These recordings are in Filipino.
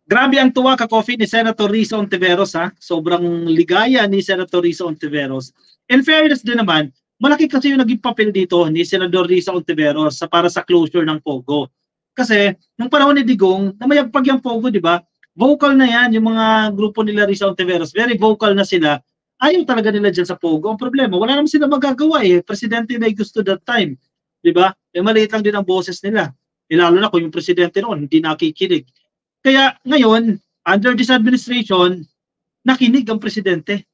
Grabe ang tuwa ka-coffee ni Senator Risa Ontiveros ha. Sobrang ligaya ni Senator Risa Ontiveros. In fairness din naman, malaki kasi yung naging papel dito ni Senador Risa Ontiveros para sa closure ng Pogo. Kasi nung panahon ni Digong, namayagpag yung Pogo, di ba? Vocal na yan, yung mga grupo nila Risa Ontiveros. Very vocal na sila. Ayaw talaga nila dyan sa Pogo. Ang problema, wala naman sila magagawa eh. Presidente na gusto that time. Di ba? Eh, maliit lang din ang boses nila. Eh, lalo na kung yung presidente noon, hindi nakikinig. Kaya ngayon, under this administration, nakinig ang presidente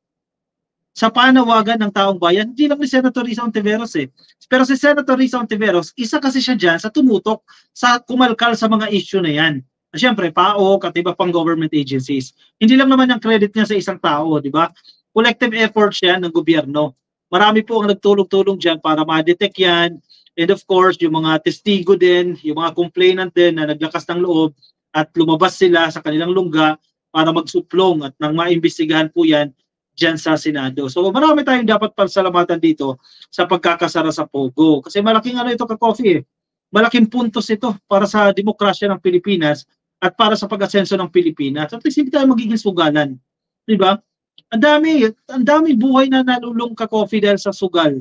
sa panawagan ng taong bayan. Hindi lang ni Senator Risa Ontiveros eh. Pero si Senator Risa Ontiveros, isa kasi siya dyan sa tumutok, sa kumalkal sa mga issue na yan. Siyempre, PAOK at iba pang government agencies. Hindi lang naman ang credit niya sa isang tao, di ba? Collective efforts yan ng gobyerno. Marami po ang nagtulong-tulong dyan para ma-detect yan. And of course, yung mga testigo din, yung mga complainant din na naglakas ng loob, at lumabas sila sa kanilang lungga para magsuplong at nang maimbestigahan po yan dyan sa Senado. So marami tayong dapat pasalamatan dito sa pagkakasara sa Pogo. Kasi malaking ano ito ka-coffee eh. Malaking puntos ito para sa demokrasya ng Pilipinas at para sa pag-asenso ng Pilipinas. At least hindi tayo magiging sugalan. Diba? Ang dami buhay na nalulong ka-coffee dahil sa sugal.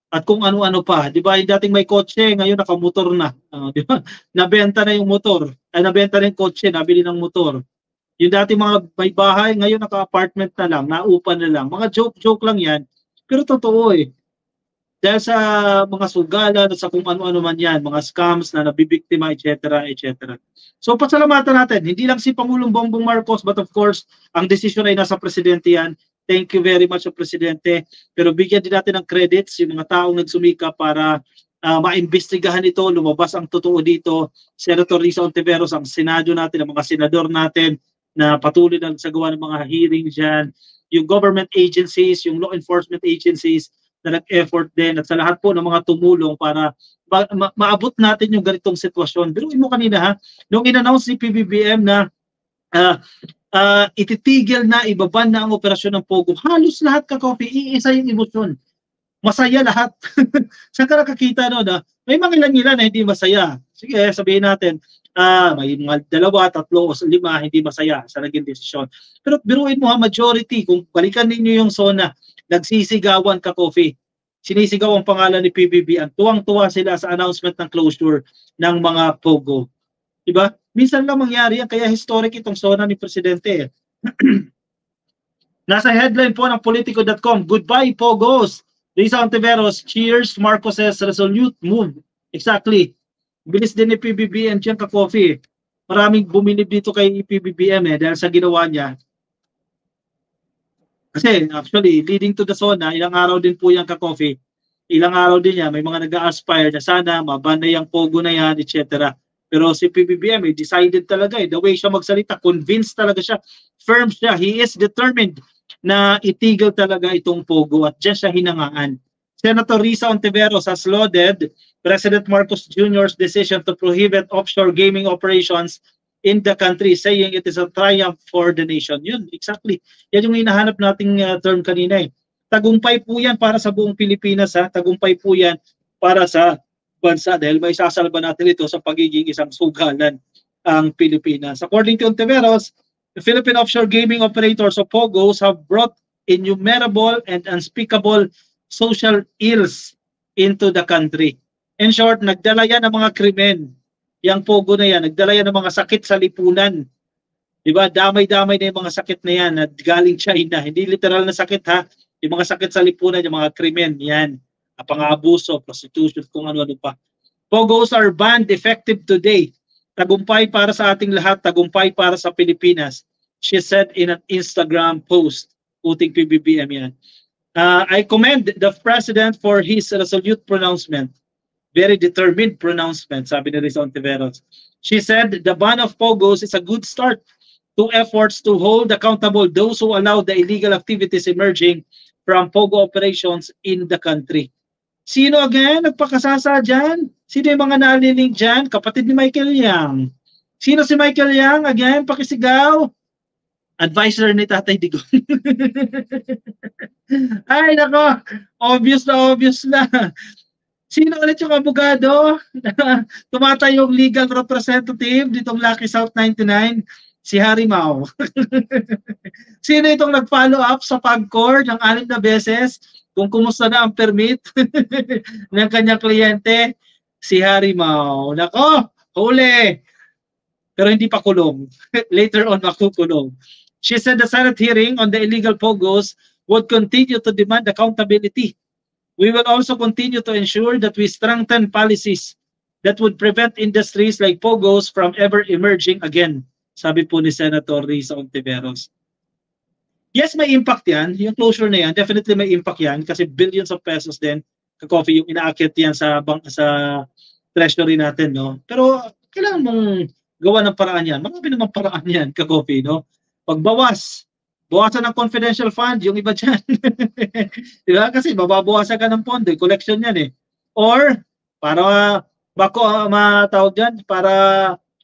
At kung ano-ano pa, 'di ba? Yung dating may kotse, ngayon nakamotor na, 'di ba? Nabenta na yung motor, ay nabenta na yung kotse, nabili ng motor. Yung dating mga may bahay, ngayon naka-apartment na lang, naupa na lang. Mga joke lang 'yan, pero totoo eh. Dahil sa mga sugalan at sa kung ano-ano man 'yan, mga scams na nabibiktima, etc., etc. So pasalamatan natin, hindi lang si Pangulong Bongbong Marcos, but of course, ang desisyon ay nasa presidente 'yan. Thank you very much, Presidente. Pero bigyan din natin ng credits yung mga taong nagsumika para maimbestigahan ito, lumabas ang totoo dito. Senator Risa Ontiveros, ang Senado natin, ang mga senador natin na patuloy na nagsagawa ng mga hearings dyan. Yung government agencies, yung law enforcement agencies na nag-effort din at sa lahat po ng mga tumulong para maabot natin yung ganitong sitwasyon. Biruin mo kanina ha, nung in-announce ni PBBM na ititigil na, ibaban na ang operasyon ng Pogo. Halos lahat ka-coffee, iisa yung emosyon. Masaya lahat. Saan ka nakakita no, na may mga ilan na hindi masaya. Sige, sabihin natin, may mga 2, 3 o 5 hindi masaya sa naging desisyon. Pero biruin mo ha, majority, kung balikan ninyo yung SONA, nagsisigawan ka-coffee. Sinisigaw ang pangalan ni PBB. Ang tuwang-tuwa sila sa announcement ng closure ng mga Pogo. Diba? Minsan lang mangyari yan, kaya historic itong SONA ni Presidente. Nasa headline po ng Politico.com, goodbye Pogos. Risa Ontiveros, cheers Marcos's resolute move. Exactly. Bilis din ni PBBM dyan ka-coffee. Maraming bumilib dito kay PBBM dahil sa ginawa niya. Kasi actually, leading to the SONA, ilang araw din po yan ka-coffee. Ilang araw din yan, may mga nag-a-aspire na sana, maban na yung Pogo na yan, etc. Pero si PBBM, decided talaga the way siya magsalita, convinced talaga siya, firm siya, he is determined na itigil talaga itong Pogo at dyan siya hinangaan. Senator Risa Ontiveros has lauded President Marcos Jr.'s decision to prohibit offshore gaming operations in the country, saying it is a triumph for the nation. Yun, exactly. Yan yung hinahanap nating term kanina eh. Tagumpay po yan para sa buong Pilipinas ha, tagumpay po yan para sa bansa dahil may sasalba natin ito sa pagiging isang sugalan ang Pilipinas. According to Ontiveros, the Philippine offshore gaming operators of POGOs have brought innumerable and unspeakable social ills into the country. In short, nagdala yan ng mga krimen. Yang Pogo na yan, nagdala yan ng mga sakit sa lipunan. Diba? Damay-damay na yung mga sakit na yan na galing China. Hindi literal na sakit ha. Yung mga sakit sa lipunan, yung mga krimen, yan. Pang-abuso, prostitution, kung ano-ano pa. Pogos are banned effective today. Tagumpay para sa ating lahat, tagumpay para sa Pilipinas. She said in an Instagram post, quoting PBBM yan. I commend the President for his resolute pronouncement. Very determined pronouncement, sabi ni Risa Ontiveros. She said the ban of Pogos is a good start to efforts to hold accountable those who allow the illegal activities emerging from Pogo operations in the country. Sino again nagpakasasa dyan? Sino yung mga nalilink dyan? Kapatid ni Michael Yang. Sino si Michael Yang? Again, pakisigaw. Advisor ni Tatay Digong. Ay, nako. Obvious na. Sino ulit yung abogado? Tumatayong legal representative ditong Lucky South 99. Si Harry Mao. Sino itong nag-follow up sa PAGCOR ng 6 na beses kung kumusta na ang permit ng kanyang kliyente? Si Harry Mao. Nako, huli. Pero hindi pa kulong. Later on, makukulong. She said the Senate hearing on the illegal POGOs would continue to demand accountability. We will also continue to ensure that we strengthen policies that would prevent industries like POGOs from ever emerging again. Sabi po ni Senator Risa Ontiveros. Yes, may impact yan. Yung closure na yan, definitely may impact yan kasi billions of pesos din, ka-coffee, yung inaakit yan sa treasury natin, no? Pero kailangan mong gawa ng paraan yan. Marami namang paraan yan, ka-coffee, no? Pagbawasan ng confidential fund, yung iba dyan. Diba? Kasi mababawasan ka ng pondo, collection yan eh. Or, para matawag dyan, para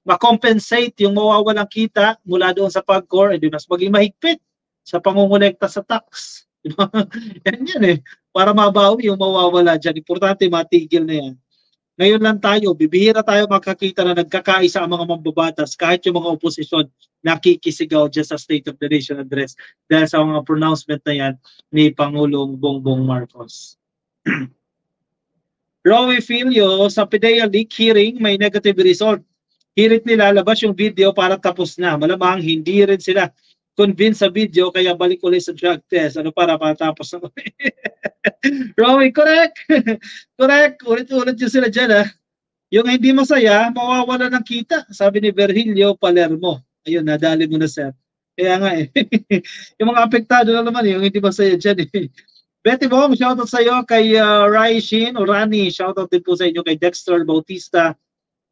ma-compensate yung mawawalang kita mula doon sa PAGCOR, edi mas maging mahigpit sa pangungulekta sa tax. Yan eh. Para mabawi yung mawawala dyan. Importante matigil na yan. Ngayon lang tayo, bibihira tayo makakita na nagkakaisa ang mga mambabatas kahit yung mga oposisyon nakikisigaw dyan sa State of the Nation Address dahil sa mga pronouncement na yan ni Pangulong Bongbong Marcos. Rowy Filio, sa PDEA leak hearing, may negative result. Hirit nila, labas yung video para tapos na. Malamang hindi rin sila convinced sa video kaya balik ulit sa drug test. Ano para matapos na ulit. Rowy, correct. Correct. Ulit-ulit yung sila dyan ha. Yung hindi masaya, mawawala ng kita. Sabi ni Virgilio Palermo. Ayun, nadali mo na sir. Kaya nga eh. Yung mga apektado na naman yung hindi masaya dyan eh. Betty Bong, shoutout sa iyo kay Rai Shin o Rani. Shoutout din po sa inyo kay Dexter Bautista.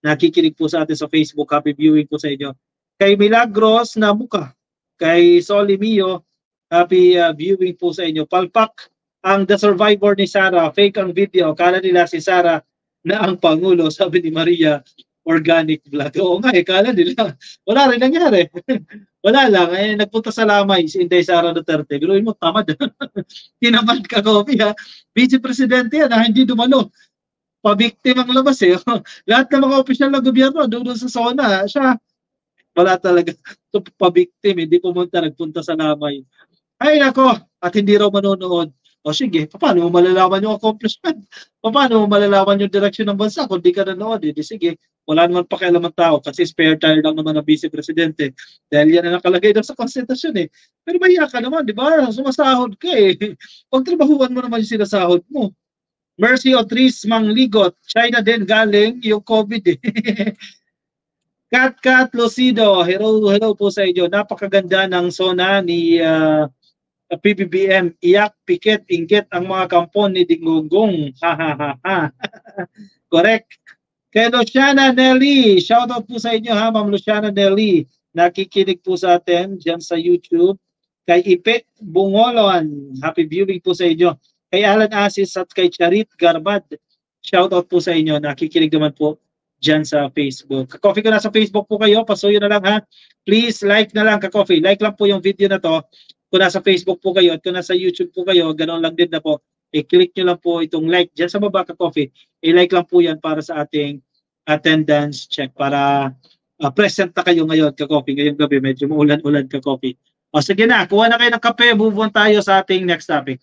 Nakikinig po sa atin sa Facebook. Happy viewing po sa inyo. Kay Milagros Namuka. Kay Soli Mio. Happy viewing po sa inyo. Palpak ang The Survivor ni Sarah. Fake ang video. Kala nila si Sarah na ang Pangulo. Sabi ni Maria. Organic vlog. Oo nga eh. Kala nila. Wala rin nangyari. Wala lang. Eh, nagpunta sa Lamay si Inday Sara Duterte. Biruin mo, tamad. Tinamad ka, Coffee ha. Vice-Presidente yan ha. Hindi dumalo. Pabiktim ang labas eh. Lahat ng mga opisyal ng gobyerno doon sa zona. Siya, wala talaga. So, pabiktim. Hindi pumunta. Nagpunta sa Lamay. Ay nako. At hindi raw manonood. O sige, paano mo malalaman yung accomplishment? Paano mo malalaman yung direksyon ng bansa kung di ka nanood? Di sige, wala naman pakialam ang tao kasi spare tire lang naman ang vice-presidente. Dahil yan ang nakalagay daw sa konstitusyon eh. Pero mahiya ka naman, di ba? Sumasahod ka eh. Pagtrabahuan mo naman yung sinasahod mo. Mercy Otris Mangligot, China din galing yung COVID eh. Kat Lucido, hello po sa inyo. Napakaganda ng zona ni PBBM, iyak, pikit, inggit ang mga kampon ni Digugong. Ha ha ha ha. Correct. Kay Luciana Nelly, shoutout po sa inyo ha, Ma'am Luciana Nelly. Nakikinig po sa atin dyan sa YouTube. Kay Ipe Bungolon, happy viewing po sa inyo. Kay Alan Asis at kay Charit Garbad, shoutout po sa inyo. Nakikinig naman po dyan sa Facebook. Ka-coffee ko na sa Facebook po kayo, pasuyo na lang ha. Please like na lang ka-coffee. Like lang po yung video na to. Kung nasa Facebook po kayo at kung nasa YouTube po kayo, ganoon lang din na po. I-click nyo lang po itong like dyan sa baba ka-coffee. I-like lang po yan para sa ating attendance check para present na kayo ngayon ka-coffee. Ngayong gabi medyo maulan-ulan ka-coffee. O sige na, kuha na kayo ng kape. Move on tayo sa ating next topic.